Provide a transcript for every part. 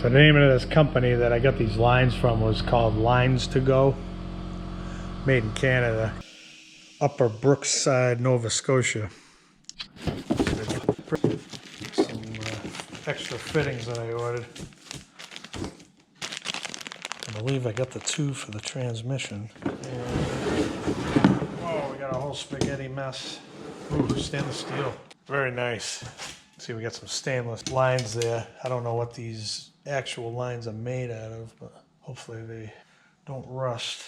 So the name of this company that I got these lines from was called Lines to Go, made in Canada, Upper Brookside, Nova Scotia. Some extra fittings that I ordered. I believe I got the 2 for the transmission. And, whoa, we got a whole spaghetti mess. Ooh, stainless steel. Very nice. See, we got some stainless lines there. I don't know what these actual lines are made out of, but hopefully they don't rust.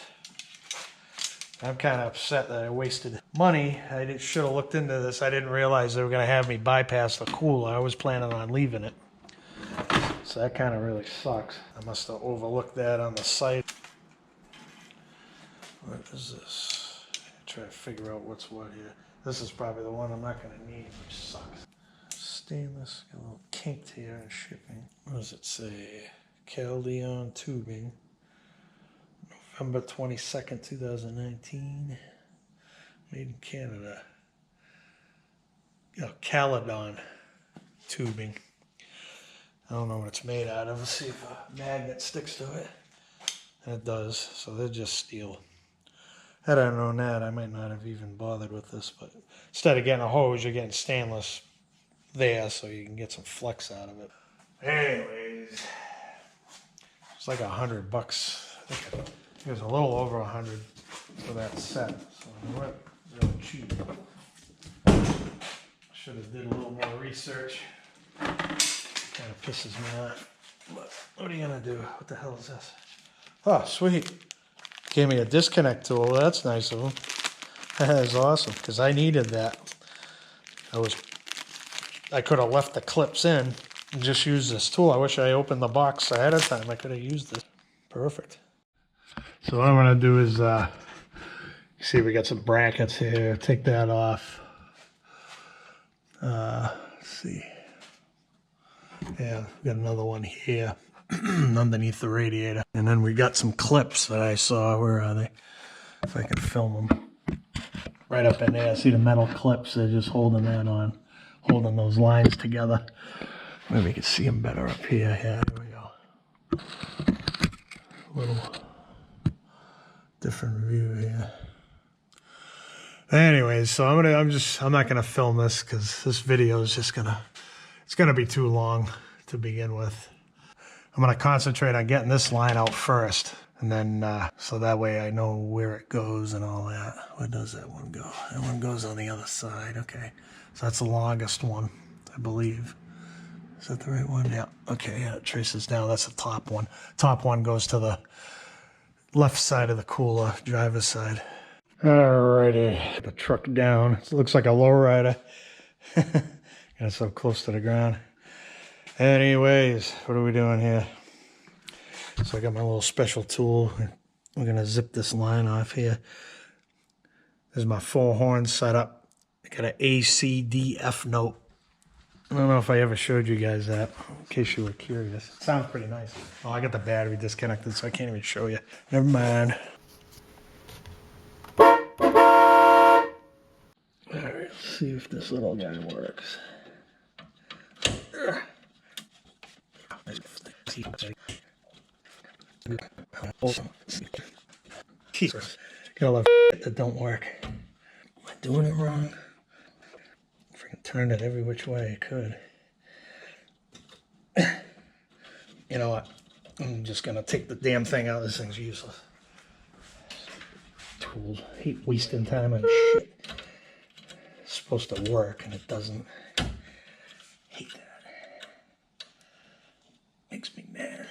I'm kind of upset that I wasted money. I should have looked into this. I didn't realize they were going to have me bypass the cooler. I was planning on leaving it. So that kind of really sucks. I must have overlooked that on the site. What is this? Try to figure out what's what here. This is probably the one I'm not going to need, which sucks. Stainless, got a little kinked here in shipping. What does it say? Caldeon tubing. November 22nd, 2019. Made in Canada. Caledon tubing. I don't know what it's made out of. Let's see if a magnet sticks to it. And it does. So they're just steel. Had I known that, I might not have even bothered with this. But instead of getting a hose, you're getting stainless there, so you can get some flex out of it. Anyways, it's like $100. I think it was a little over 100 for that set. So they weren't really cheap. Should have did a little more research. Kind of pisses me off. But what are you gonna do? What the hell is this? Oh, sweet. Gave me a disconnect tool. That's nice of them. That is awesome, because I needed that. I could have left the clips in and just used this tool. I wish I opened the box ahead of time. I could have used this. Perfect. So what I'm gonna do is, see, we got some brackets here. Take that off. Let's see. Yeah, we got another one here underneath the radiator. And then we got some clips that I saw. Where are they? If I can film them. Right up in there. See the metal clips? They're just holding that on. Holding those lines together. Maybe we can see them better up here. Yeah, there we go. A little different view here. Anyways, so I'm not gonna film this because this video is just it's gonna be too long to begin with. I'm gonna concentrate on getting this line out first, and then so that way I know where it goes and all that. Where does that one go? That one goes on the other side. Okay, so that's the longest one, I believe. Is that the right one? Yeah. Okay. Yeah, it traces down. That's the top one. Top one goes to the left side of the cooler, driver's side. Alrighty, the truck down. It looks like a lowrider. Got it so close to the ground. Anyways, what are we doing here? So I got my little special tool. We're gonna zip this line off here. There's my 4 horns set up. I got an ACDF note. I don't know if I ever showed you guys that, in case you were curious. It sounds pretty nice. Oh, I got the battery disconnected, so I can't even show you. Never mind. Alright, let's see if this little guy works. Got a lot of that don't work. Am I doing it wrong? Freaking turned it every which way I could. You know what? I'm just gonna take the damn thing out. This thing's useless. Tools. I hate wasting time on shit. It's supposed to work and it doesn't. Hate that. Makes me mad.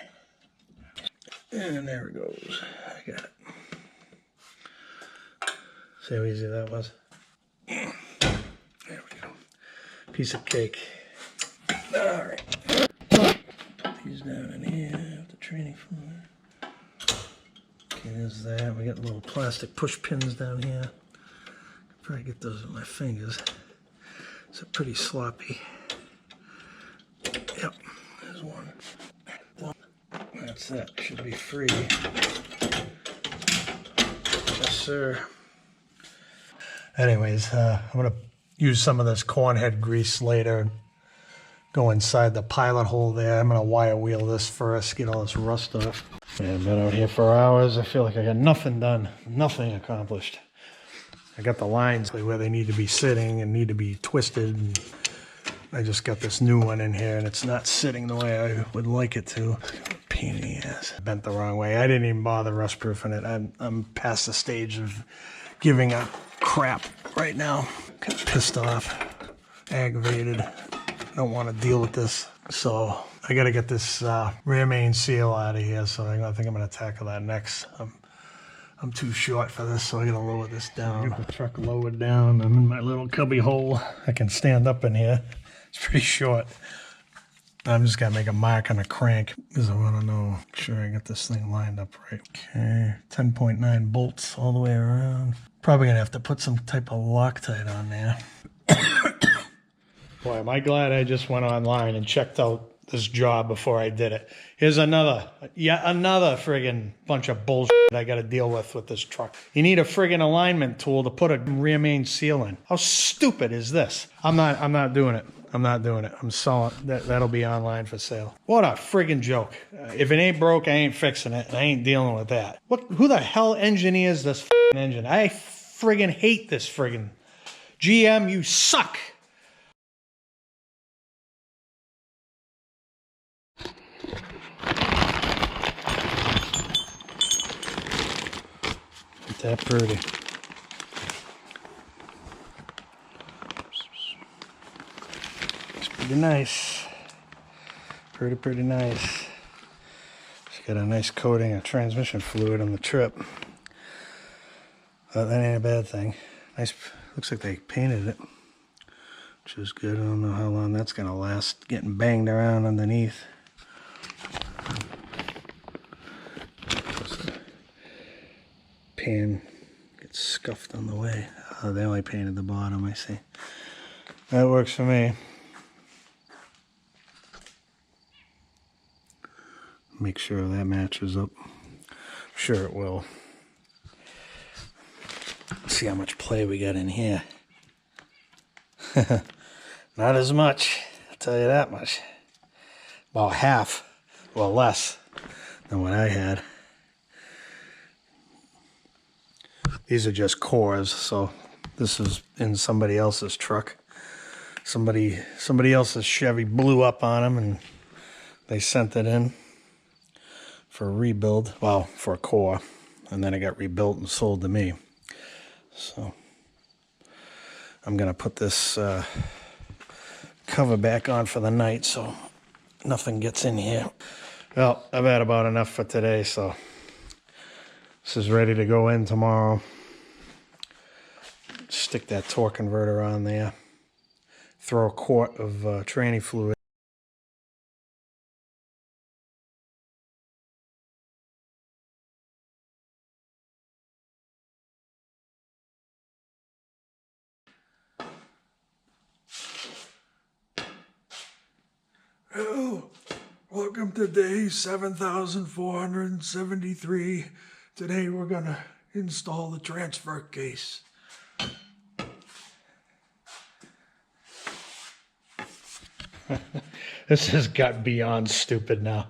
And there it goes. I got it. See how easy that was? There we go. Piece of cake. Alright. Put these down in here with the training fluid. Okay, there's that. We got little plastic push pins down here. Could probably get those with my fingers. It's pretty sloppy. Yep, there's one. That's that. Should be free. Yes, sir. Anyways, I'm going to use some of this corn head grease later. go inside the pilot hole there. I'm gonna wire wheel this first, get all this rust off. Man, I've been out here for hours. I feel like I got nothing done, nothing accomplished. I got the lines where they need to be sitting and need to be twisted. And I just got this new one in here and it's not sitting the way I would like it to. Pain in the ass. Bent the wrong way. I didn't even bother rust proofing it. I'm past the stage of giving a crap right now. Kind of pissed off, aggravated. Don't want to deal with this. So I got to get this rear main seal out of here. So I think I'm going to tackle that next. I'm too short for this, so I got to lower this down. Get the truck lowered down. I'm in my little cubby hole. I can stand up in here. It's pretty short. I'm just got to make a mark on the crank because I want to know, make sure I get this thing lined up right. Okay, 10.9 bolts all the way around. Probably going to have to put some type of Loctite on there. Boy, am I glad I just went online and checked out this job before I did it. Here's another friggin' bunch of bullshit I got to deal with this truck. You need a friggin' alignment tool to put a rear main seal in. How stupid is this? I'm not doing it. I'm not doing it. I'm selling that'll be online for sale. What a friggin' joke. If it ain't broke, I ain't fixing it. I ain't dealing with that. Who the hell engineers this friggin' engine? I friggin' hate this friggin' GM, you suck. Ain't that pretty. It's pretty nice. Pretty nice. It's got a nice coating of transmission fluid on the trip. That ain't a bad thing. Nice. Looks like they painted it, which is good. I don't know how long that's gonna last. Getting banged around underneath. Pan gets scuffed on the way. Oh, they only painted the bottom, I see. That works for me. Make sure that matches up. Sure it will. Let's see how much play we got in here. Not as much, I'll tell you that much. About half, well less than what I had. These are just cores, so this is in somebody else's truck. Somebody else's Chevy blew up on them and they sent it in for a rebuild, well, for a core, and then it got rebuilt and sold to me. So I'm gonna put this cover back on for the night so nothing gets in here. Well, I've had about enough for today, so this is ready to go in tomorrow. Stick that torque converter on there. Throw a quart of tranny fluid. Well, welcome to day 7,473. Today we're gonna install the transfer case. This has got beyond stupid now.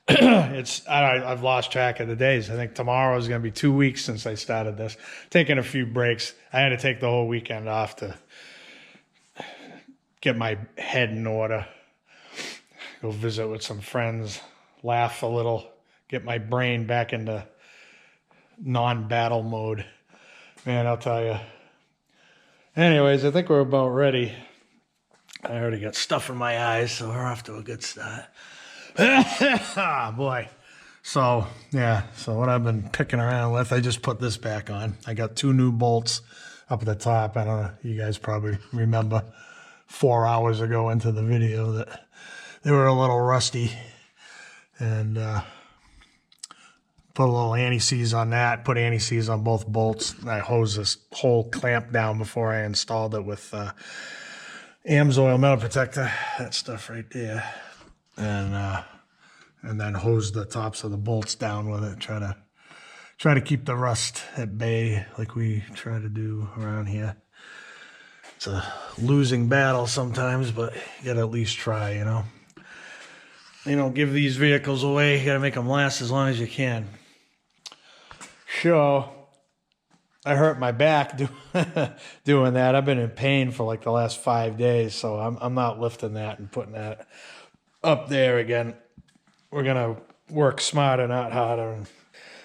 I've lost track of the days. I think tomorrow is going to be 2 weeks since I started this. Taking a few breaks. I had to take the whole weekend off to get my head in order. Go visit with some friends, laugh a little, get my brain back into non-battle mode. Man, I'll tell you. Anyways, I think we're about ready. I already got stuff in my eyes, so we're off to a good start. Boy. So, yeah. So what I've been picking around with, I just put this back on. I got 2 new bolts up at the top. I don't know. You guys probably remember 4 hours ago into the video that they were a little rusty. And put a little anti-seize on that. Put anti-seize on both bolts. I hosed this whole clamp down before I installed it with AMSOIL metal protector, that stuff right there, and then hose the tops of the bolts down with it. Try to keep the rust at bay like we try to do around here. It's a losing battle sometimes, but you gotta at least try, you know. You don't give these vehicles away. You gotta make them last as long as you can. So, I hurt my back doing that. I've been in pain for like the last 5 days, so I'm not lifting that and putting that up there again. We're gonna work smarter, not harder, and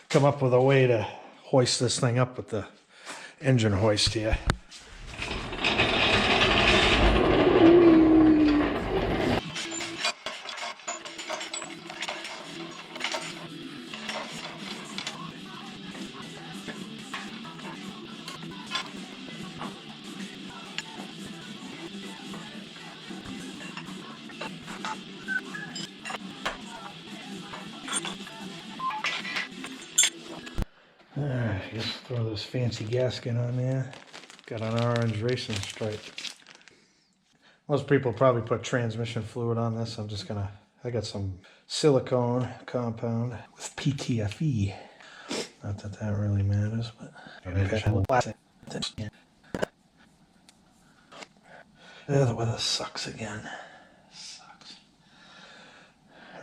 come up with a way to hoist this thing up with the engine hoist here. Alright, just throw this fancy gasket on there. Got an orange racing stripe. Most people probably put transmission fluid on this. I got some silicone compound with PTFE. Not that that really matters, but the weather sucks again. Sucks.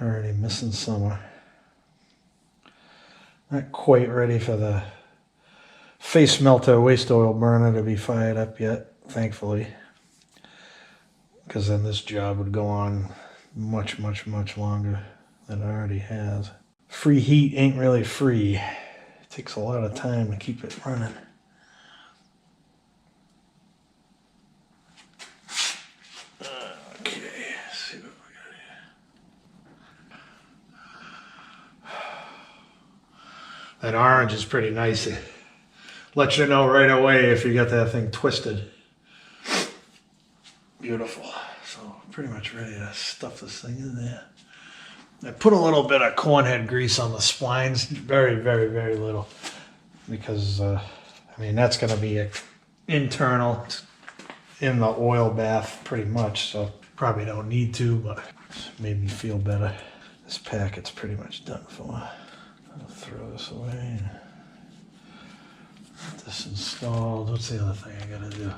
Already missing summer. Not quite ready for the face melter waste oil burner to be fired up yet, thankfully. Because then this job would go on much, much, much longer than it already has. Free heat ain't really free. It takes a lot of time to keep it running. Okay, let's see what we got here. That orange is pretty nice. It lets you know right away if you got that thing twisted. Beautiful. So pretty much ready to stuff this thing in there. I put a little bit of cornhead grease on the splines, very, very, very little, because I mean that's going to be internal in the oil bath pretty much, so probably don't need to, but it made me feel better. This packet's pretty much done for. I'll throw this away. Get this installed. What's the other thing I got to do?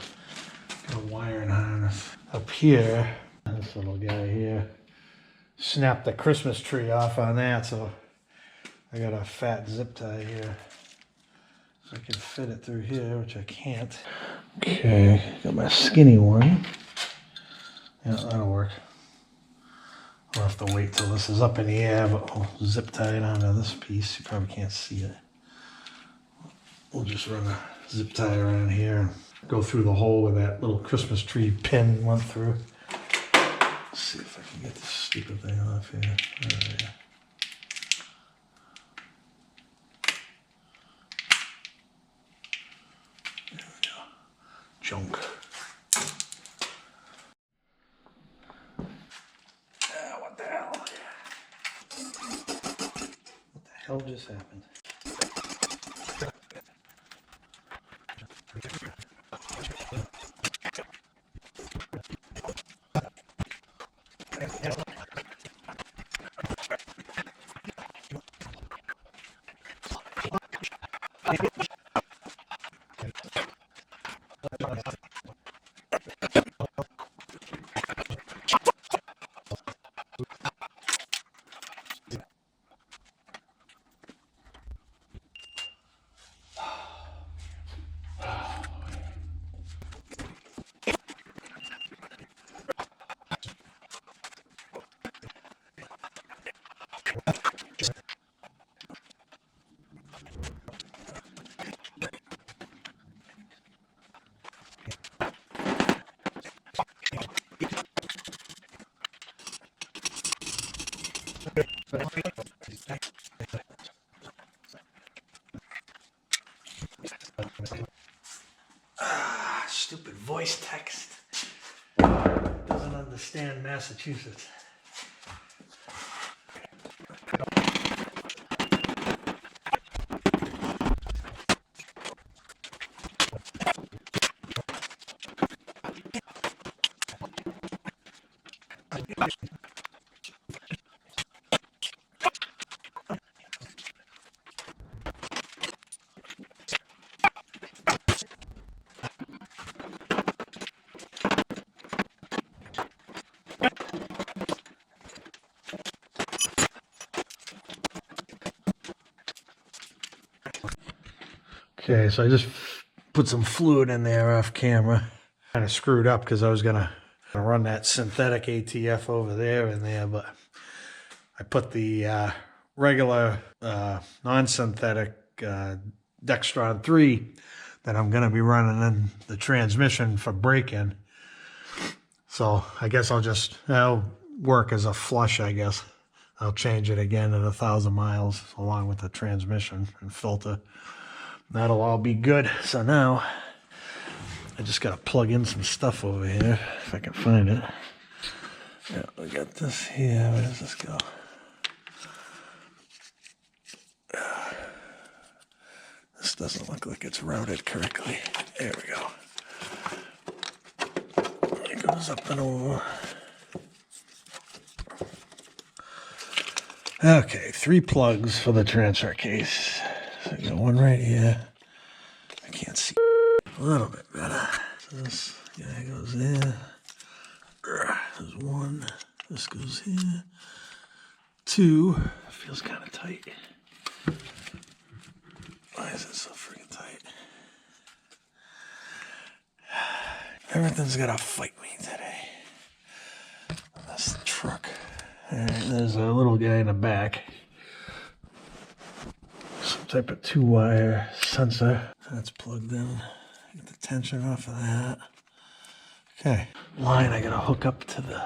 Got a wiring harness up here. This little guy here. Snapped the Christmas tree off on that, so I got a fat zip tie here. So I can fit it through here, which I can't. Okay, got my skinny one. Yeah, that'll work. I'll have to wait till this is up in the air, but I'll zip tie it onto this piece. You probably can't see it. We'll just run a zip tie around here and go through the hole where that little Christmas tree pin went through. Let's see if I can get this stupid thing off here. There we go. There we go. Junk. What the hell? What the hell just happened? Stupid voice text. Doesn't understand Massachusetts. Okay, so I just put some fluid in there off camera. Kind of screwed up because I was gonna run that synthetic ATF over there in there, but I put the regular non-synthetic Dextron 3 that I'm gonna be running in the transmission for braking. So I guess that'll work as a flush, I guess. I'll change it again at 1,000 miles along with the transmission and filter. That'll all be good. So now I just gotta plug in some stuff over here if I can find it. Yeah, we got this here. Where does this go? This doesn't look like it's routed correctly. There we go. It goes up and over. Okay, 3 plugs for the transfer case. So I got one right here. I can't see a little bit better. So this guy goes there. There's 1. This goes here. 2. Feels kind of tight. Why is it so freaking tight? Everything's gonna fight me today. That's the truck. Alright, there's a little guy in the back. Some type of 2-wire sensor. That's plugged in. Get the tension off of that. Okay. Line I gotta hook up to the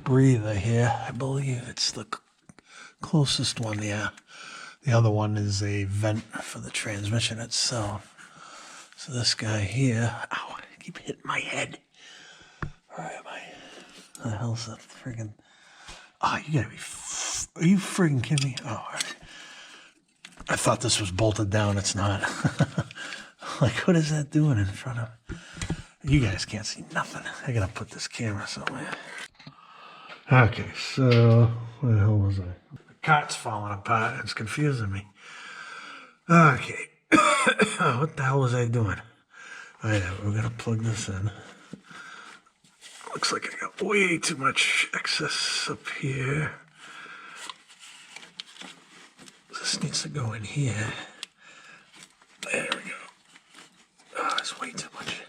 breather here. I believe it's the closest one, yeah. The other one is a vent for the transmission itself. So this guy here, ow, I keep hitting my head. Where am I? What the hell's that friggin'? Oh, you gotta be, are you friggin' kidding me? Oh, all right. I thought this was bolted down, it's not. Like, what is that doing in front of? You guys can't see nothing. I gotta put this camera somewhere. Okay, so, where the hell was I? The cart's falling apart, it's confusing me. Okay, what the hell was I doing? All right, we're gonna plug this in. Looks like I got way too much excess up here. This needs to go in here. There we go. Oh, that's way too much.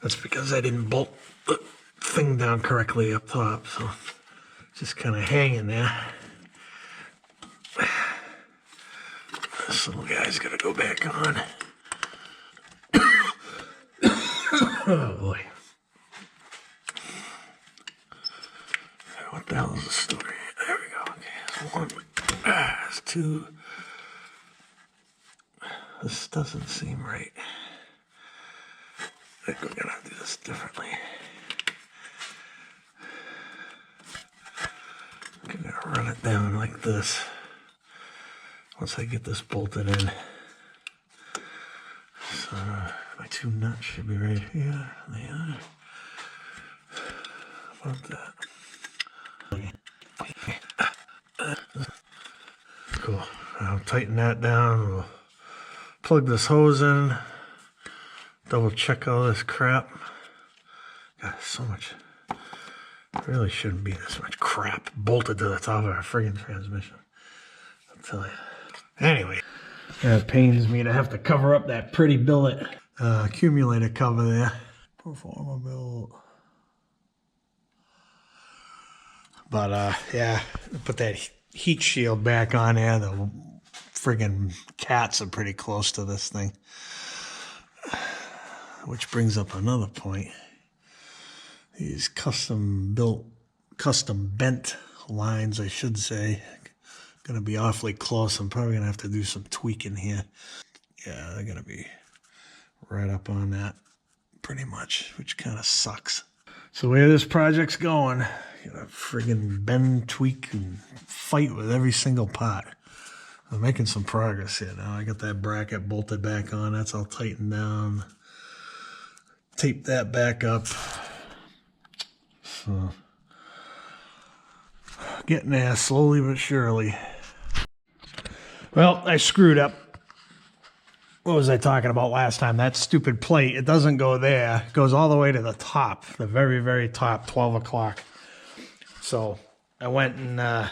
That's because I didn't bolt the thing down correctly up top, so it's just kind of hanging there. This little guy's gonna go back on. Oh boy. What the hell is the story? There we go. Okay, that's 1. That's 2. This doesn't seem right. I think we're gonna do this differently. I'm gonna run it down like this. Once I get this bolted in. So my 2 nuts should be right here. They are. How about that? Cool. I'll tighten that down. We'll plug this hose in. Double check all this crap. God, so much. Really shouldn't be this much crap bolted to the top of our friggin' transmission. I'll tell you. Anyway, it pains me to have to cover up that pretty billet accumulator cover there. PerformaBuilt. But yeah, put that heat shield back on there. The friggin' cats are pretty close to this thing. Which brings up another point. These custom bent lines, I should say, gonna be awfully close. I'm probably gonna have to do some tweaking here. Yeah, they're gonna be right up on that pretty much, which kind of sucks. So where this project's going, you gotta friggin' bend, tweak, and fight with every single part. I'm making some progress here now. I got that bracket bolted back on. That's all tightened down. Tape that back up. So getting there slowly but surely. Well, I screwed up. What was I talking about last time? That stupid plate, it doesn't go there. It goes all the way to the top, the very, very top, 12 o'clock. So I went and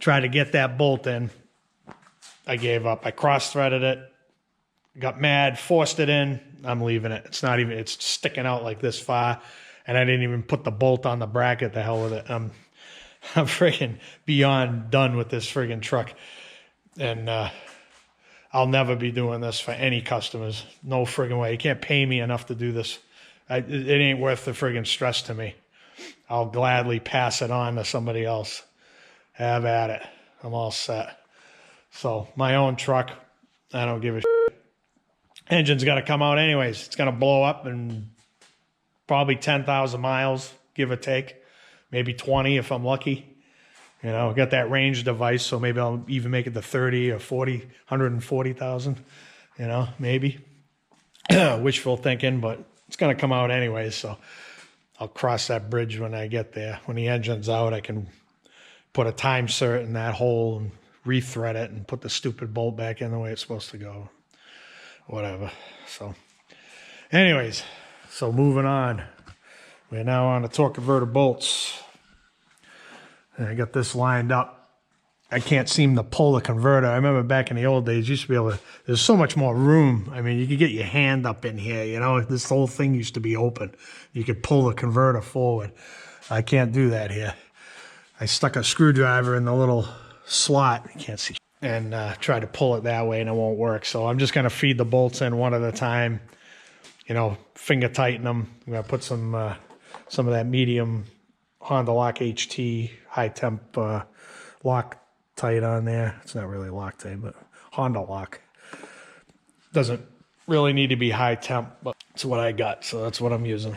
tried to get that bolt in. I gave up. I cross-threaded it. got mad, forced it in. I'm leaving it. It's not even, it's sticking out like this far. And I didn't even put the bolt on the bracket. The hell with it. I'm friggin' beyond done with this friggin' truck. And I'll never be doing this for any customers. No friggin' way. You can't pay me enough to do this. It ain't worth the friggin' stress to me. I'll gladly pass it on to somebody else. Have at it. I'm all set. So my own truck, I don't give a shit. Engine's got to come out anyways. It's going to blow up in probably 10,000 miles, give or take. Maybe 20 if I'm lucky. You know, I got that range device, so maybe I'll even make it to 30 or 40, 140,000. You know, maybe. Wishful thinking, but it's going to come out anyways, so I'll cross that bridge when I get there. When the engine's out, I can put a time cert in that hole and rethread it and put the stupid bolt back in the way it's supposed to go. Whatever. So anyways, so moving on. We're now on the torque converter bolts. And I got this lined up. I can't seem to pull the converter. I remember back in the old days, you used to be able to, there's so much more room. I mean, you could get your hand up in here, you know, this whole thing used to be open. You could pull the converter forward. I can't do that here. I stuck a screwdriver in the little slot, you can't see, and tried to pull it that way and it won't work. So I'm just gonna feed the bolts in one at a time, you know, finger tighten them. I'm gonna put some of that medium Honda Lock HT high temp Loctite on there. It's not really Loctite, but Honda Lock. Doesn't really need to be high temp, but it's what I got, so that's what I'm using.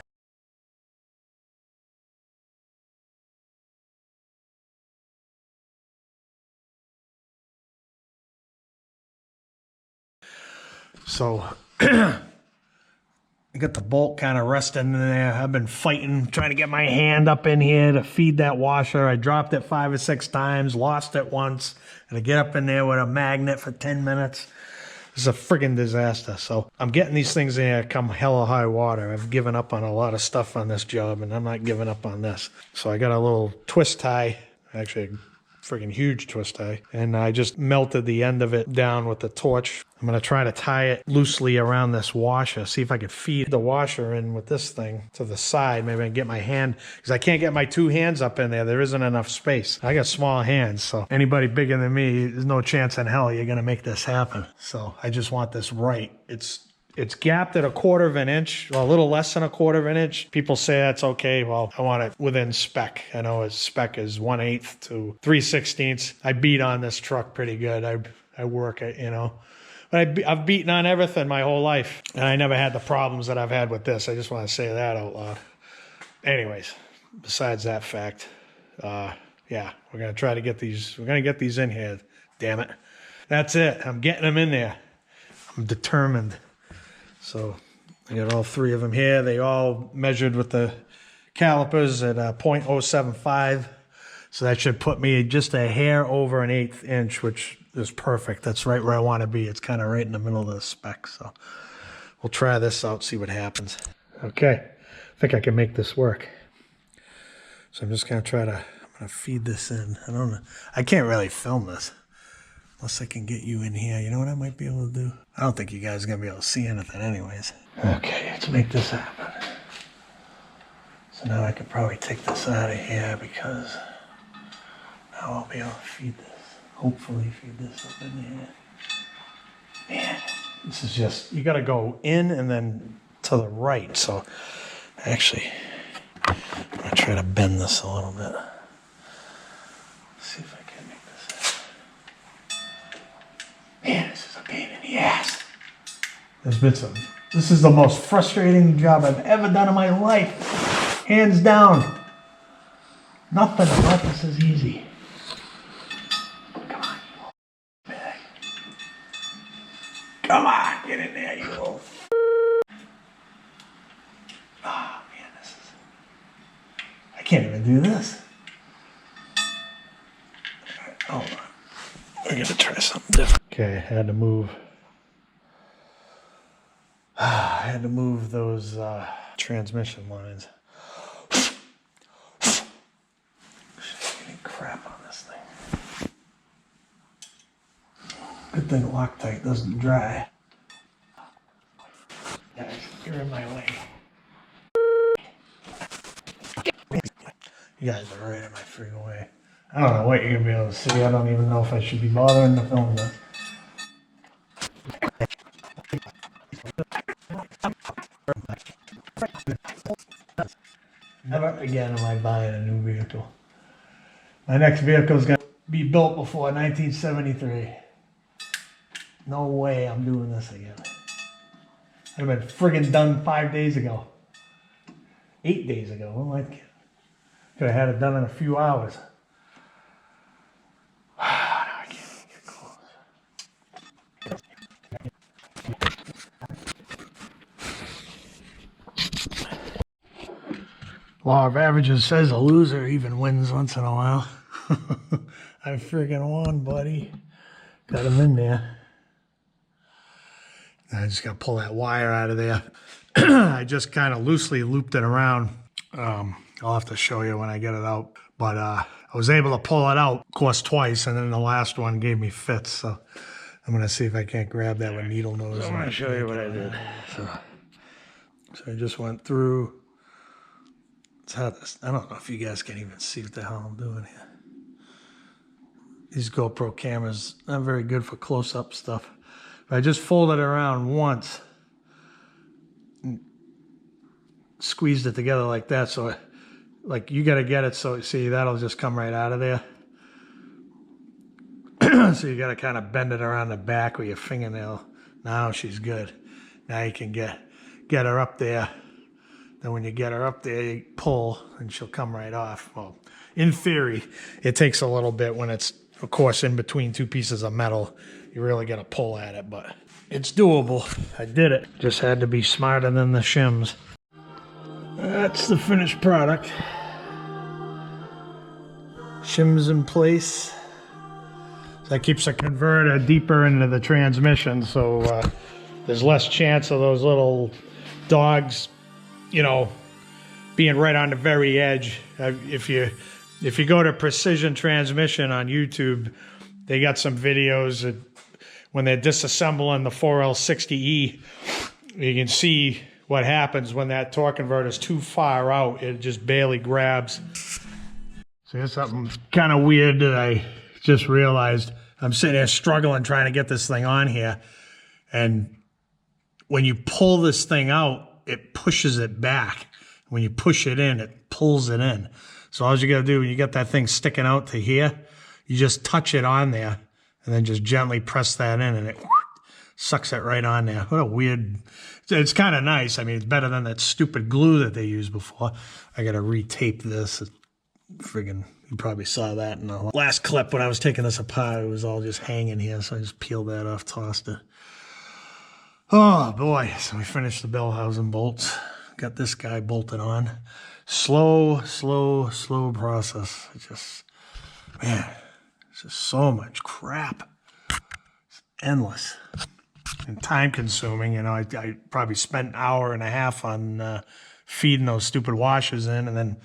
So I got the bolt kind of resting in there. I've been fighting, trying to get my hand up in here to feed that washer. I dropped it 5 or 6 times, lost it once, and I get up in there with a magnet for 10 minutes. It's a friggin' disaster. So I'm getting these things in here come hell or high water. I've given up on a lot of stuff on this job, and I'm not giving up on this. So I got a little twist tie, actually a friggin' huge twist tie, and I just melted the end of it down with the torch. I'm gonna try to tie it loosely around this washer, see if I can feed the washer in with this thing to the side. Maybe I can get my hand, because I can't get my 2 hands up in there. There isn't enough space. I got small hands, so anybody bigger than me, there's no chance in hell you're gonna make this happen. So I just want this right. It's gapped at 1/4 of an inch, well, a little less than 1/4 of an inch. People say that's okay. Well, I want it within spec. I know its spec is 1/8 to 3/16. I beat on this truck pretty good. I work it, you know. But I've beaten on everything my whole life, and I never had the problems that I've had with this. I just want to say that out loud. Anyways, besides that fact, yeah, we're going to try to get these. We're going to get these in here. Damn it. That's it. I'm getting them in there. I'm determined. So I got all 3 of them here. They all measured with the calipers at 0.075. So that should put me just a hair over 1/8 inch, which is perfect. That's right where I want to be. It's kind of right in the middle of the spec. So we'll try this out, see what happens. Okay, I think I can make this work. So I'm just going to I'm going to feed this in. I don't know. I can't really film this. Unless I can get you in here. You know what I might be able to do? I don't think you guys are going to be able to see anything anyways. Okay, let's make this happen. So now I could probably take this out of here because now I'll be able to feed this. Hopefully feed this up in here. Man, this is just, you got to go in and then to the right. So actually, I'm going to try to bend this a little bit. See if I can make this happen. Man, this is a pain in the ass. This is the most frustrating job I've ever done in my life. Hands down. Nothing about this is easy. Come on, you little bag. Come on, get in there, you little. Oh, man, this is. I can't even do this. All right, hold on. We're going to try something different. Okay, I had to move. I had to move those transmission lines. Getting crap on this thing. Good thing Loctite doesn't dry. You're in my way. You guys are right in my freaking way. I don't know what you're gonna be able to see. I don't even know if I should be bothering to film this. Never again am I buying a new vehicle. My next vehicle is gonna be built before 1973. No way I'm doing this again. I'd have been friggin' done 5 days ago. 8 days ago. Oh my God. Could have had it done in a few hours. I can't get close. Law of averages says a loser even wins once in a while. I friggin' won, buddy. Got him in there. I just gotta pull that wire out of there. I just kind of loosely looped it around. I'll have to show you when I get it out. But I was able to pull it out, of course, twice, and then the last one gave me fits. So I'm gonna see if I can't grab that with needle nose. I'm gonna show you what I did. So I just went through. I don't know if you guys can even see what the hell I'm doing here. These GoPro cameras, not very good for close-up stuff. But I just folded it around once, squeezed it together like that. So, like, you got to get it so, see, that'll just come right out of there. So you got to kind of bend it around the back with your fingernail. Now she's good. Now you can get her up there. Then when you get her up there, you pull and she'll come right off. Well, in theory, it takes a little bit when it's, of course, in between two pieces of metal. You really got to pull at it, but it's doable. I did it. Just had to be smarter than the shims. That's the finished product. Shims in place. So that keeps the converter deeper into the transmission, so there's less chance of those little dogs, you know, being right on the very edge. If you go to Precision Transmission on YouTube, they got some videos that when they're disassembling the 4L60E, you can see what happens when that torque converter is too far out. It just barely grabs. So here's something kind of weird that I just realized. I'm sitting there struggling trying to get this thing on here, and when you pull this thing out, it pushes it back. When you push it in, it pulls it in. So all you gotta do when you get that thing sticking out to here, you just touch it on there and then just gently press that in, and it sucks it right on there. What a weird, it's kind of nice. I mean, it's better than that stupid glue that they used before. I gotta retape this. Friggin', you probably saw that in the last clip when I was taking this apart. It was all just hanging here, so I just peeled that off, tossed it. Oh boy, so we finished the bell housing bolts. Got this guy bolted on. Slow process. It just, man, it's just so much crap. It's endless and time consuming. You know, I probably spent an hour and a half on feeding those stupid washers in, and then,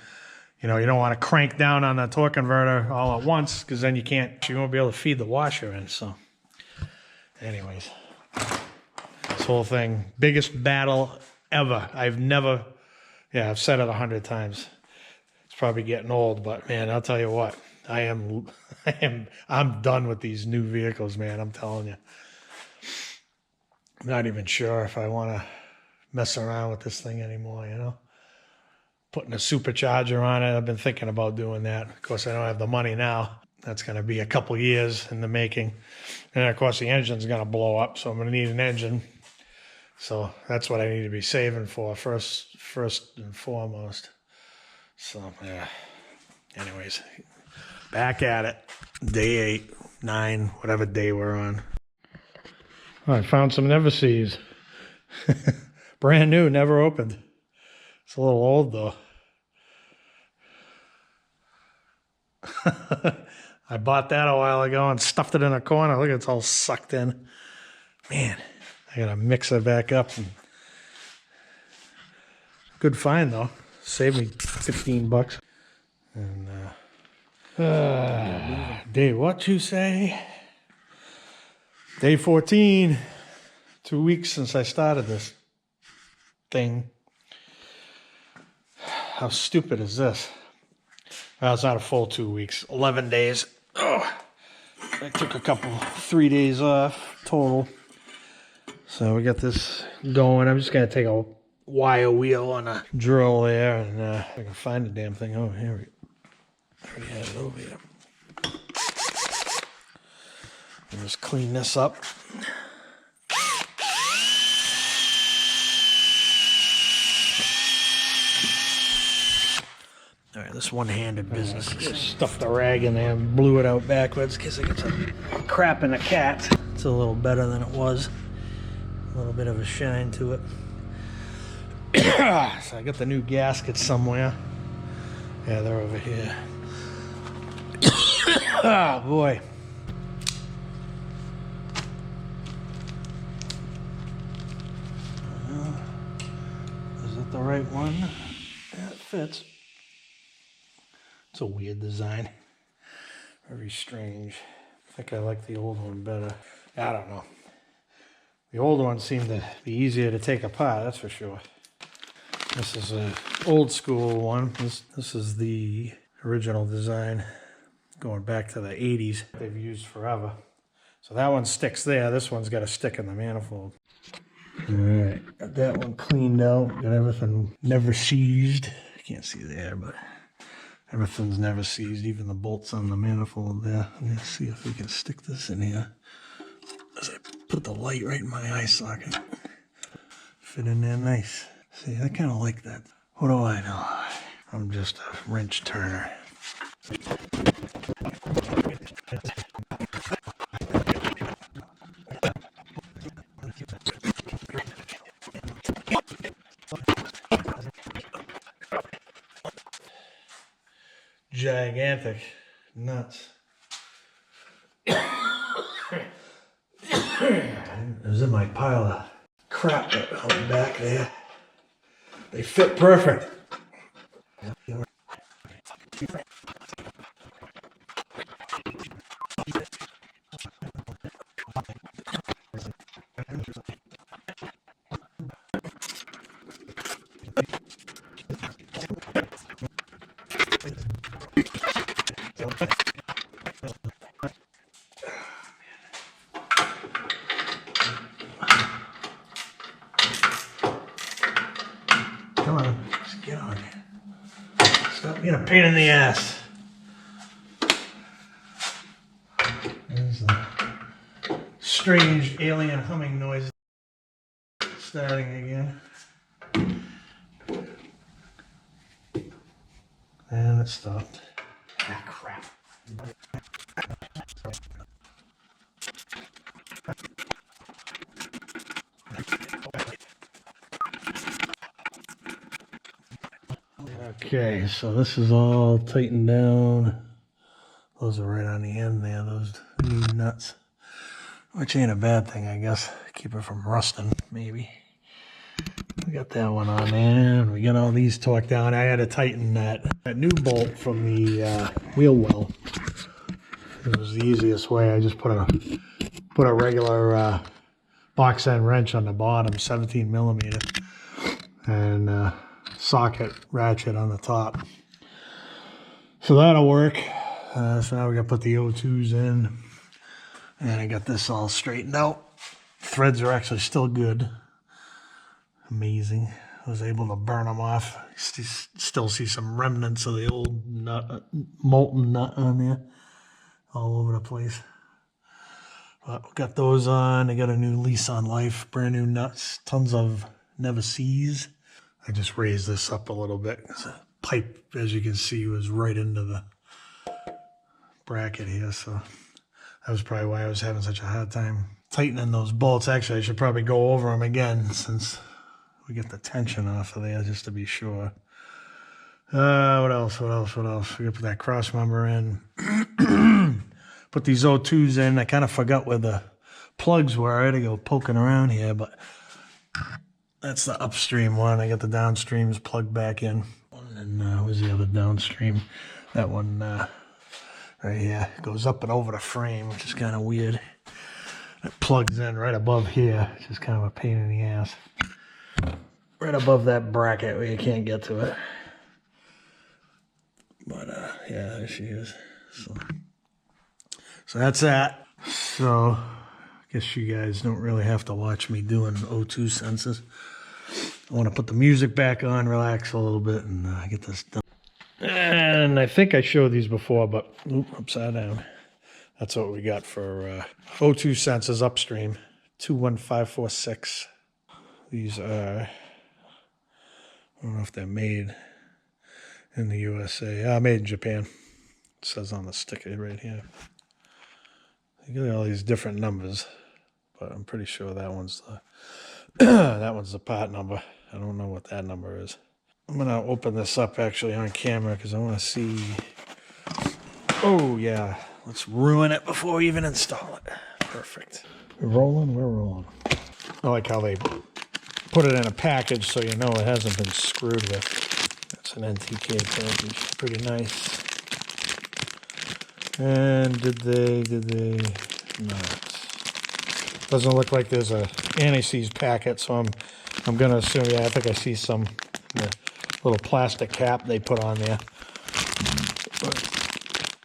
you know, you don't want to crank down on the torque converter all at once, because then you won't be able to feed the washer in. So anyways, this whole thing, biggest battle ever. I've said it 100 times. It's probably getting old, but man, I'll tell you what, I'm done with these new vehicles, man. I'm telling you. I'm not even sure if I want to mess around with this thing anymore, you know? Putting a supercharger on it, I've been thinking about doing that. Of course, I don't have the money now. That's going to be a couple years in the making. And of course, the engine's going to blow up, so I'm going to need an engine. So that's what I need to be saving for first and foremost. So, yeah. Anyways, back at it. Day 8, 9, whatever day we're on. Oh, I found some Never-Sees. Brand new, never opened. It's a little old, though. I bought that a while ago and stuffed it in a corner. Look, it's all sucked in. Man, I gotta mix it back up. Good find, though. Saved me $15. And day what you say? Day 14. 2 weeks since I started this. thing. How stupid is this? Well, it's not a full 2 weeks, 11 days. Oh, I took a couple, 3 days off total. So we got this going. I'm just going to take a wire wheel and a drill there, and if I can find the damn thing. Oh, here we already had it over here. I'll just clean this up. All right, this one-handed business. Just stuffed the rag in there and blew it out backwards because I got some crap in the cat. It's a little better than it was. A little bit of a shine to it. So I got the new gaskets somewhere. Yeah, they're over here. Oh, boy. Is it the right one? Yeah, it fits. It's a weird design. Very strange. I think I like the old one better. I don't know. The old one seemed to be easier to take apart, that's for sure. This is an old school one. This is the original design going back to the 80s. They've used forever. So that one sticks there. This one's got to stick in the manifold. All right, got that one cleaned out. Got everything never seized. You can't see there, but everything's never seized, even the bolts on the manifold there. Let's see if we can stick this in here. As I put the light right in my eye socket. Fit in there nice. See, I kind of like that. What do I know? I'm just a wrench turner. Gigantic nuts. It was in my pile of crap that was back there. They fit perfect. Come on, just get on here. Stop being a pain in the ass. There's the strange alien humming noise starting again. And it stopped. Ah, crap. Okay, so this is all tightened down. Those are right on the end there, those new nuts. Which ain't a bad thing, I guess. Keep it from rusting, maybe. We got that one on there, and we got all these torqued down. I had to tighten that new bolt from the wheel well. It was the easiest way. I just put a regular box end wrench on the bottom, 17 millimeter, and socket ratchet on the top. So that'll work. So now we got to put the O2s in, and I got this all straightened out. Threads are actually still good. Amazing. I was able to burn them off. Still see some remnants of the old nut, molten nut on there, all over the place. But we got those on. I got a new lease on life, brand new nuts, tons of never sees. I just raised this up a little bit. The pipe, as you can see, was right into the bracket here, so that was probably why I was having such a hard time tightening those bolts. Actually, I should probably go over them again since we get the tension off of there, just to be sure. What else? We gotta put that cross member in. Put these O2s in. I kind of forgot where the plugs were. I had to go poking around here, but that's the upstream one. I got the downstreams plugged back in. And where's the other downstream? That one right here goes up and over the frame, which is kind of weird. It plugs in right above here, which is kind of a pain in the ass. right above that bracket where you can't get to it. But yeah, there she is. So that's that. So I guess you guys don't really have to watch me doing O2 sensors. I want to put the music back on, relax a little bit, and get this done. And I think I showed these before, but upside down. That's what we got for O2 sensors upstream, 21546. These are, I don't know if they're made in the USA. Made in Japan. It says on the sticker right here. You get all these different numbers, but I'm pretty sure that one's the that one's the part number. I don't know what that number is. I'm gonna open this up actually on camera because I want to see. Oh yeah, let's ruin it before we even install it. Perfect. We're rolling. We're rolling. I like how they put it in a package so you know it hasn't been screwed with. That's an NTK package. Pretty nice. And did they not? Doesn't look like there's a anti-seize packet, so I'm gonna assume, yeah, I think I see some little plastic cap they put on there.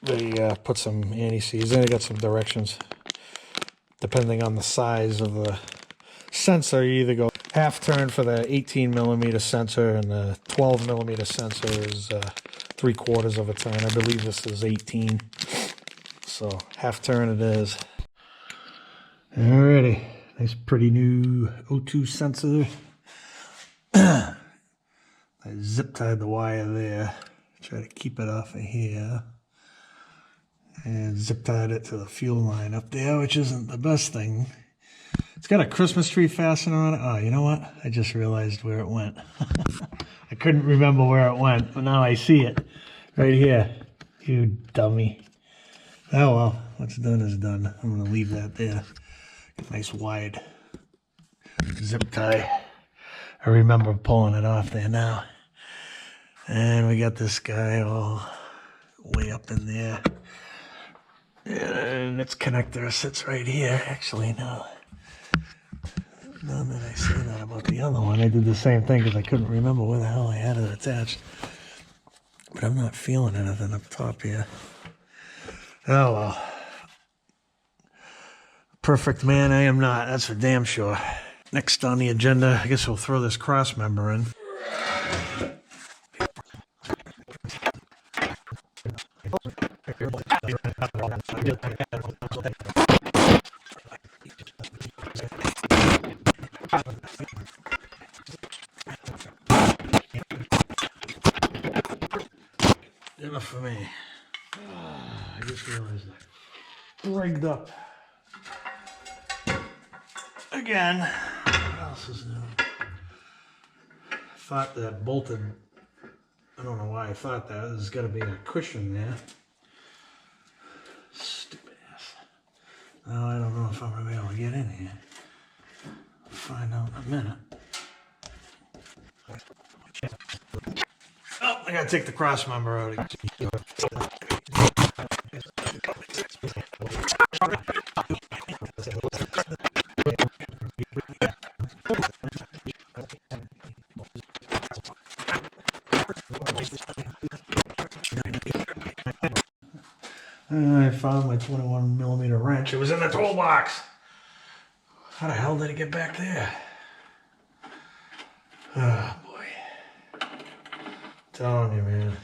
They put some anti-seize, and they got some directions. Depending on the size of the sensor, you either go half turn for the 18mm sensor, and the 12mm sensor is 3/4 of a turn. I believe this is 18. So half turn it is. Alrighty, nice pretty new O2 sensor. I zip tied the wire there. Try to keep it off of here. And zip tied it to the fuel line up there, which isn't the best thing. It's got a Christmas tree fastener on it. Oh, you know what? I just realized where it went. I couldn't remember where it went, but now I see it. Right here. You dummy. Oh well, what's done is done. I'm going to leave that there. Nice wide zip tie. I remember pulling it off there now. And we got this guy all way up in there. And its connector sits right here. Actually, no. Now that I say that about the other one, I did the same thing because I couldn't remember where the hell I had it attached. But I'm not feeling anything up top here. Oh well. Perfect man, I am not. That's for damn sure. Next on the agenda, I guess we'll throw this cross member in. Enough for me. I just realized I rigged up again. What else is new? I thought that bolted. I don't know why I thought that. There's got to be a cushion there. Stupid ass. Now I don't know if I'm going to be able to get in here. I'll find out in a minute. Oh, I gotta take the cross member out again. I found my 21mm wrench. It was in the toolbox. How the hell did it get back there? Oh boy. I'm telling you, man.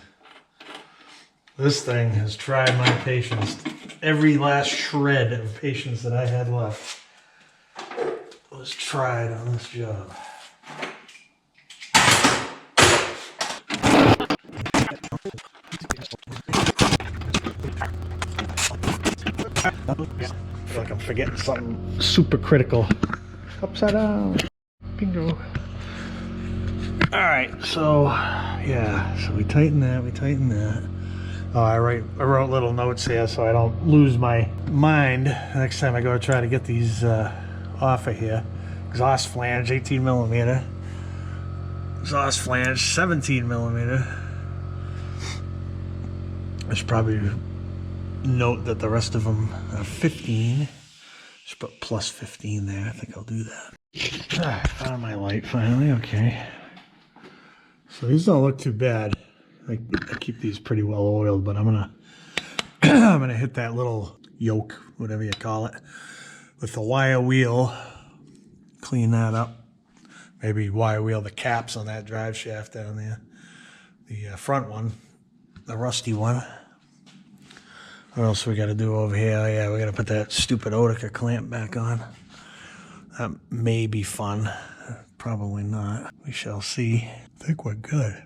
This thing has tried my patience. Every last shred of patience that I had left was tried on this job. I feel like I'm forgetting something super critical. Upside down. Bingo. Alright, so yeah, so we tighten that, Oh, I wrote little notes here so I don't lose my mind next time I go to try to get these off of here. Exhaust flange, 18mm. Exhaust flange, 17mm. I should probably note that the rest of them are 15. Just put plus 15 there. I think I'll do that. I found my light finally. Okay. So these don't look too bad. I keep these pretty well oiled, but I'm gonna I'm gonna hit that little yoke, whatever you call it, with the wire wheel. Clean that up. Maybe wire wheel the caps on that drive shaft down there. The front one, the rusty one. What else we got to do over here? Oh, yeah, we got to put that stupid Otica clamp back on. That may be fun. Probably not. We shall see. I think we're good.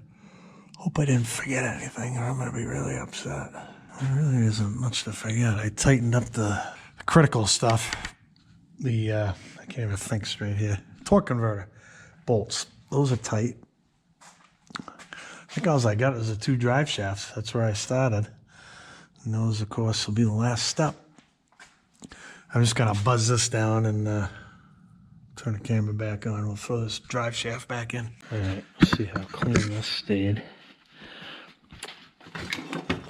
Hope I didn't forget anything, or I'm going to be really upset. There really isn't much to forget. I tightened up the critical stuff. I can't even think straight here. Torque converter bolts. Those are tight. I think all I got is the 2 drive shafts. That's where I started. And those, of course, will be the last step. I'm just going to buzz this down and turn the camera back on. We'll throw this drive shaft back in. All right, let's see how clean this stayed.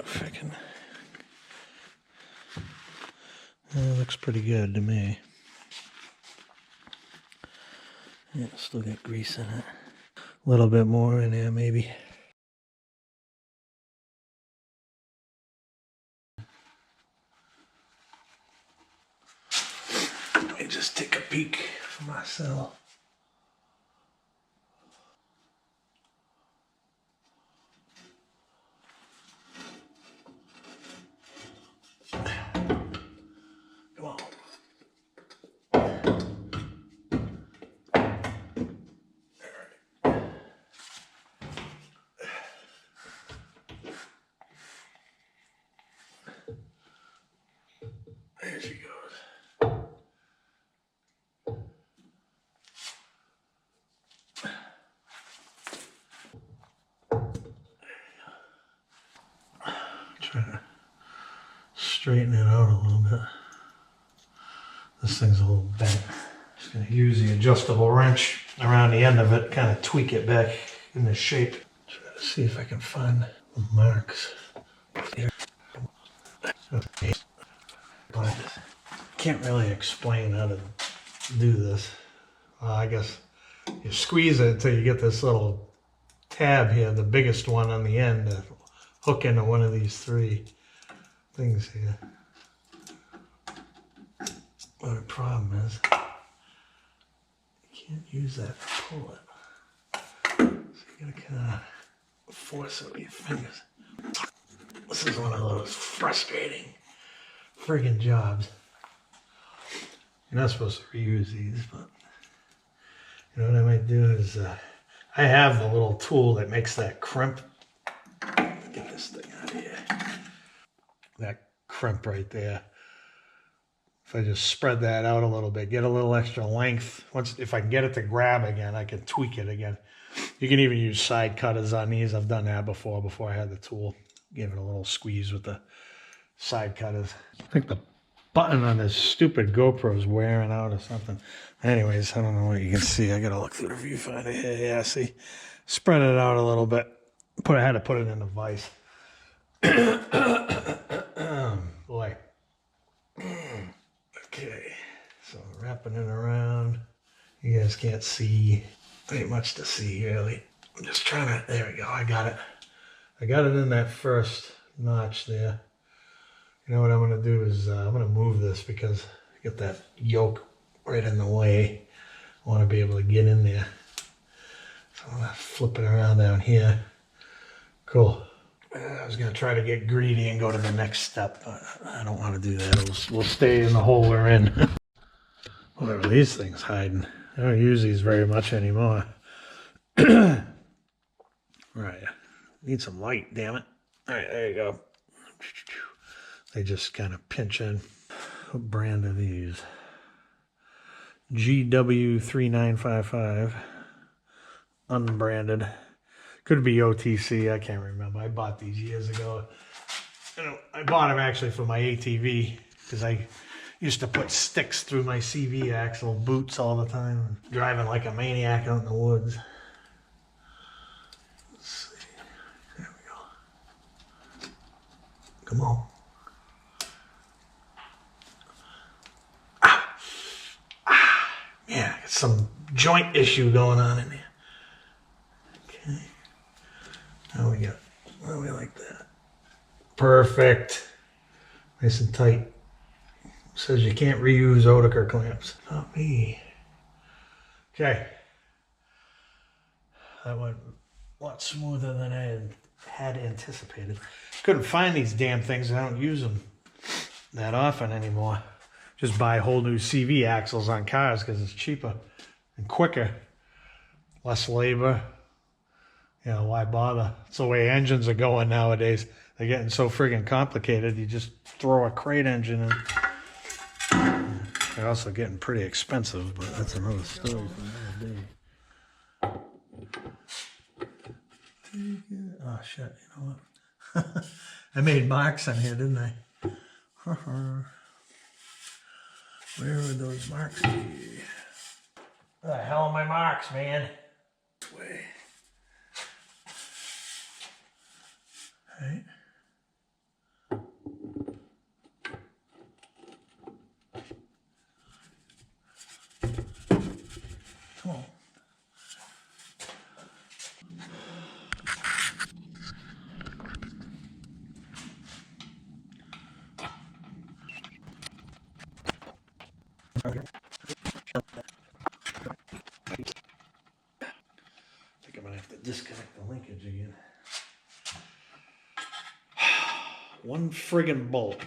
Frickin'. It looks pretty good to me. Yeah, still got grease in it. A little bit more in there, maybe. Let me just take a peek for myself. Come on. There she goes. Try to straighten it out a little bit. This thing's a little bent. Just going to use the adjustable wrench around the end of it, kind of tweak it back into shape. Try to see if I can find the marks. Here. Okay. But can't really explain how to do this. I guess you squeeze it until you get this little tab here, the biggest one on the end, to hook into one of these 3 things here. But the problem is, you can't use that to pull it. So you gotta kind of force it with your fingers. This is one of those frustrating friggin' jobs. You're not supposed to reuse these, but you know what I might do is, I have the little tool that makes that crimp. Get this thing out of here. That crimp right there. If I just spread that out a little bit, get a little extra length. If I can get it to grab again, I can tweak it again. You can even use side cutters on these. I've done that before I had the tool. Give it a little squeeze with the side cutters. I think the button on this stupid GoPro is wearing out or something. Anyways, I don't know what you can see. I gotta look through the viewfinder here. Yeah, see? Spread it out a little bit. I had to put it in the vise. Boy. Okay, so wrapping it around. You guys can't see. Ain't much to see, really. I'm just trying to, there we go, I got it. I got it in that first notch there. You know what I'm gonna do is, I'm gonna move this because I got that yoke right in the way. I wanna be able to get in there. So I'm gonna flip it around down here. Cool. I was going to try to get greedy and go to the next step, but I don't want to do that. We'll stay in the hole we're in. Whatever these things hiding. I don't use these very much anymore. Right. Need some light, damn it. All right, there you go. They just kind of pinch in. What brand are these? GW3955. Unbranded. Could be OTC, I can't remember. I bought these years ago. I bought them actually for my ATV because I used to put sticks through my CV axle boots all the time, driving like a maniac out in the woods. Let's see. There we go. Come on. Yeah, got some joint issue going on in there. Okay. Now we got, well, we like that. Perfect. Nice and tight. Says you can't reuse Oetiker clamps. Not me. Okay. That went a lot smoother than I had anticipated. Couldn't find these damn things. I don't use them that often anymore. Just buy whole new CV axles on cars because it's cheaper and quicker. Less labor. You know, why bother? It's the way engines are going nowadays. They're getting so friggin' complicated. You just throw a crate engine in. They're also getting pretty expensive, but that's another story for another day. Oh shit, you know what? I made marks on here, didn't I? Where would those marks be? Where the hell are my marks, man? This way. Right. Come on. I think I'm gonna have to disconnect the linkage again. One friggin' bolt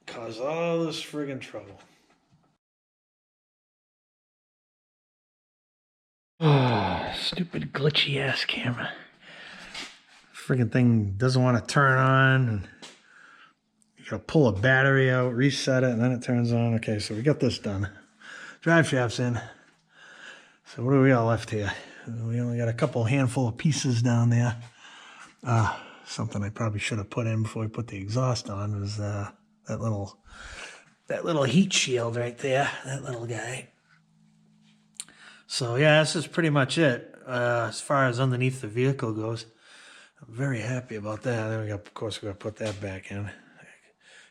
caused all this friggin' trouble. Oh, stupid glitchy ass camera. Friggin' thing doesn't want to turn on, and you gotta pull a battery out, reset it, and then it turns on. Okay, so we got this done. Drive shaft's in. So what do we got left here? We only got a couple handful of pieces down there. Something I probably should have put in before we put the exhaust on was that little heat shield right there, that little guy. So yeah, this is pretty much it as far as underneath the vehicle goes. I'm very happy about that. Then we got, of course, we got to put that back in,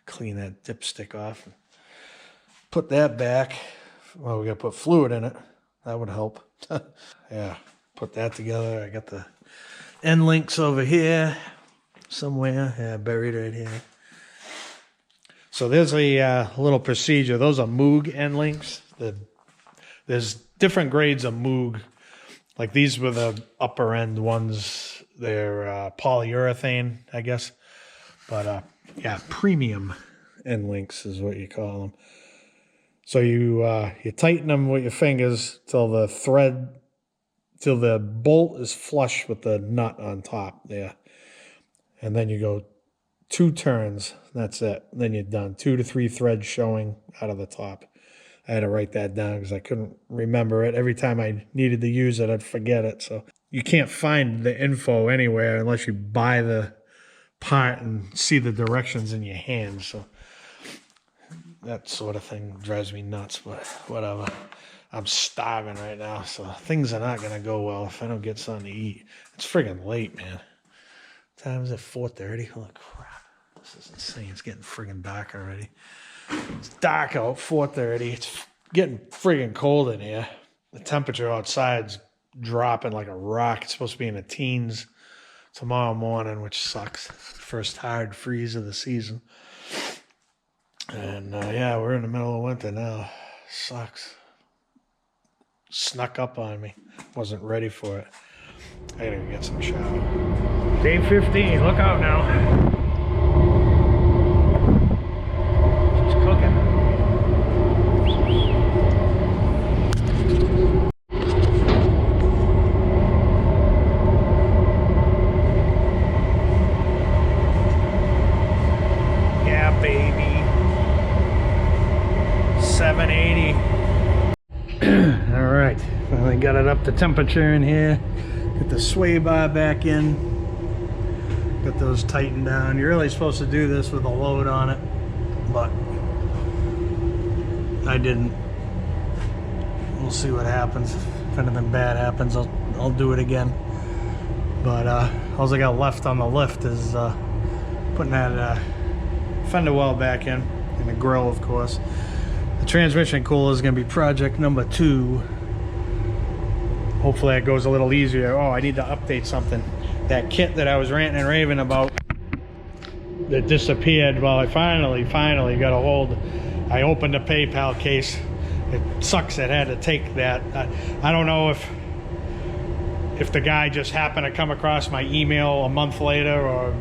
clean that dipstick off, and put that back. Well, we got to put fluid in it. That would help. Yeah, put that together. I got the end links over here somewhere. Yeah, buried right here. So there's a little procedure. Those are Moog end links. There's different grades of Moog. Like these were the upper end ones. They're polyurethane, I guess. But yeah, premium end links is what you call them. So you tighten them with your fingers till the bolt is flush with the nut on top there. And then you go 2 turns. That's it. Then you're done. 2 to 3 threads showing out of the top. I had to write that down because I couldn't remember it. Every time I needed to use it, I'd forget it. So you can't find the info anywhere unless you buy the part and see the directions in your hand. So that sort of thing drives me nuts, but whatever. I'm starving right now, so things are not going to go well if I don't get something to eat. It's friggin' late, man. Time is it? 4:30? Holy crap. This is insane. It's getting friggin' dark already. It's dark out, 4:30. It's getting friggin' cold in here. The temperature outside's dropping like a rock. It's supposed to be in the teens tomorrow morning, which sucks. First hard freeze of the season. And yeah, we're in the middle of winter now. Sucks. Snuck up on me. Wasn't ready for it. I gotta go get some shower. Day 15, look out now. She's cooking. Yeah, baby. 780. All right, finally got it up to temperature in here. Get the sway bar back in. Got those tightened down. You're really supposed to do this with a load on it, but I didn't. We'll see what happens. If anything bad happens, I'll do it again. But all I got left on the lift is putting that fender well back in, and the grill, of course. The transmission cooler is going to be project number 2. Hopefully it goes a little easier. Oh, I need to update something. that kit that I was ranting and raving about that disappeared. Well, I finally got a hold. I opened the PayPal case. It sucks that I had to take that. I don't know if the guy just happened to come across my email a month later, or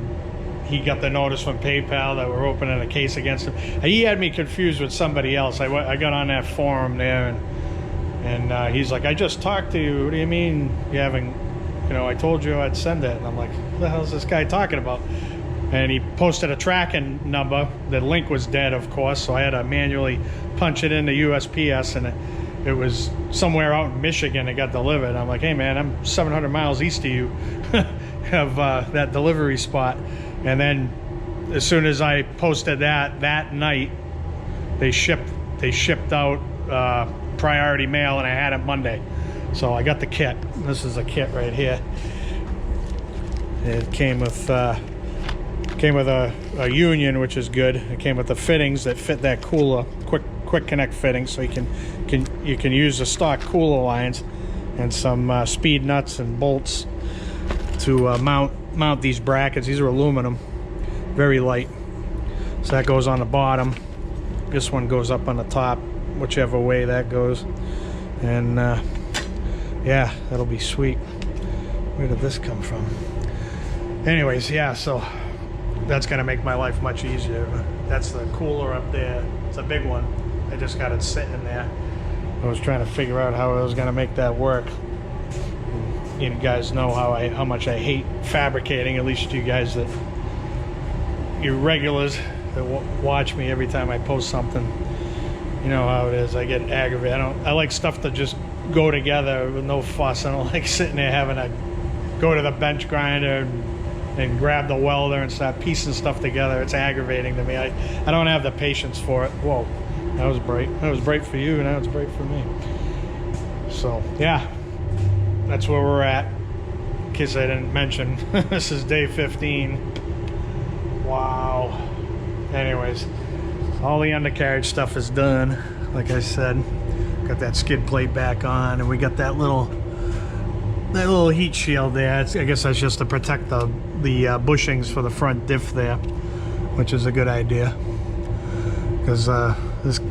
he got the notice from PayPal that we're opening a case against him. He had me confused with somebody else. I got on that forum there, and he's like, I just talked to you. What do you mean you haven't, you know, I told you I'd send it. And I'm like, what the hell is this guy talking about? And he posted a tracking number. The link was dead, of course, so I had to manually punch it into USPS, and it was somewhere out in Michigan. It got delivered. I'm like, hey man, I'm 700 miles east of you, have that delivery spot. And then as soon as I posted that night, they shipped out priority mail, and I had it Monday. So I got the kit. This is a kit right here. It came with a union, which is good. It came with the fittings that fit that cooler, quick connect fittings, so you can use the stock cooler lines, and some speed nuts and bolts to mount these brackets. These are aluminum, very light. So that goes on the bottom. This one goes up on the top, whichever way that goes. And yeah, that'll be sweet. Where did this come from? Anyways, yeah, so that's gonna make my life much easier. That's the cooler up there. It's a big one. I just got it sitting there. I was trying to figure out how I was gonna make that work. You guys know how much I hate fabricating, at least you guys that, you regulars that watch me every time I post something. You know how it is. I get aggravated. I like stuff to just go together with no fuss. I don't like sitting there having to go to the bench grinder and grab the welder and start piecing stuff together. It's aggravating to me. I don't have the patience for it. Whoa, that was bright. That was bright for you, and now it's bright for me. So yeah, that's where we're at. In case I didn't mention, this is day 15. Wow. Anyways, all the undercarriage stuff is done. Like I said, got that skid plate back on, and we got that little heat shield there. I guess that's just to protect the bushings for the front diff there, which is a good idea, because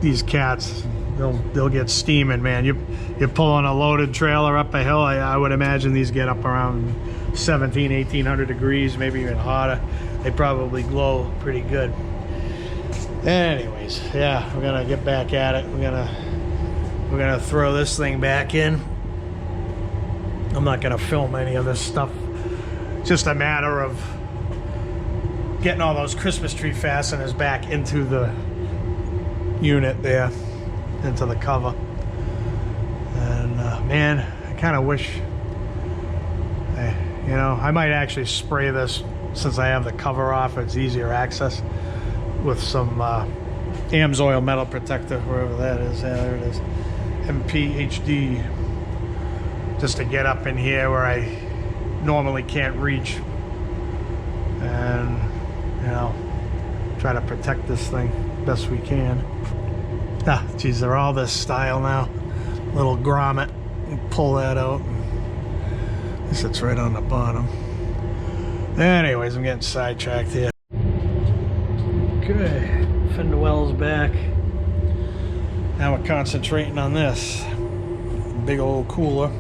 these cats, they'll get steaming, man. You're pulling a loaded trailer up a hill. I would imagine these get up around 1800 degrees, maybe even hotter. They probably glow pretty good. Anyways, yeah, we're gonna get back at it. We're gonna throw this thing back in. I'm not gonna film any of this stuff. It's just a matter of getting all those Christmas tree fasteners back into the unit there, into the cover. And man, I kind of wish, you know, I might actually spray this, since I have the cover off. It's easier access, with some AMSOIL metal protector, wherever that is. Yeah, there it is. MPHD, just to get up in here where I normally can't reach, and you know, try to protect this thing best we can. Ah, geez, they're all this style now. Little grommet, pull that out. This sits right on the bottom. Anyways, I'm getting sidetracked here. Okay, fender well's back. Now we're concentrating on this big old cooler.